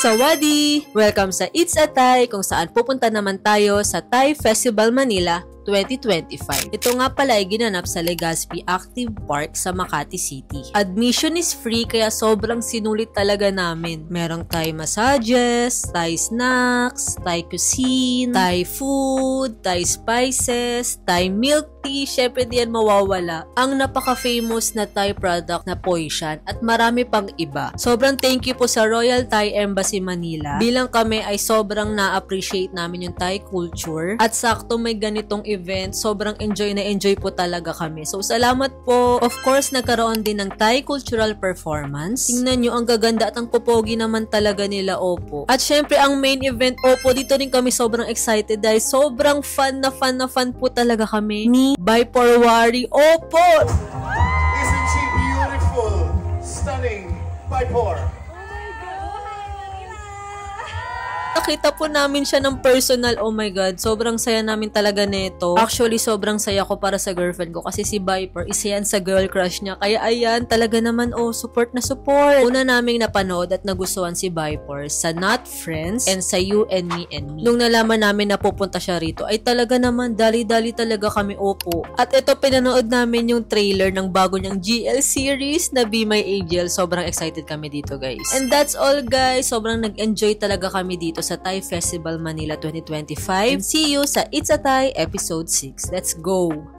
Sawadi! Welcome sa It's a Thai, kung saan pupunta naman tayo sa Thai Festival Manila 2025. Ito nga pala ay ginanap sa Legazpi Active Park sa Makati City. Admission is free kaya sobrang sinulit talaga namin. Merong Thai massages, Thai snacks, Thai cuisine, Thai food, Thai spices, Thai milk tea, syempre di yan mawawala. Ang napaka-famous na Thai product na Poishan at marami pang iba. Sobrang thank you po sa Royal Thai Embassy Manila. Bilang kami ay sobrang na-appreciate namin yung Thai culture at sakto may ganitong event, sobrang enjoy po talaga kami. So, salamat po. Of course, nagkaroon din ng Thai cultural performance. Tingnan nyo, ang gaganda at ang popogi naman talaga nila, Oppo. At syempre, ang main event, Oppo, dito rin kami sobrang excited dahil sobrang fun po talaga kami ni Baiporwari, Oppo! Isn't she beautiful? Stunning. Baipor. Nakita po namin siya ng personal. Oh my God, sobrang saya namin talaga nito. Actually, sobrang saya ko para sa girlfriend ko kasi si Viper, isa yan sa girl crush niya. Kaya ayan, talaga naman, support na support. Una naming napanood at nagustuhan si Viper sa Not Friends and sa You and Me and Me. Nung nalaman namin na pupunta siya rito, ay talaga naman, dali-dali talaga kami, Oppo. At ito, pinanood namin yung trailer ng bago niyang GL series na Be My Angel. Sobrang excited kami dito, guys. And that's all, guys. Sobrang nag-enjoy talaga kami dito sa Thai Festival Manila 2025. And see you sa It's a Thai Episode 6. Let's go!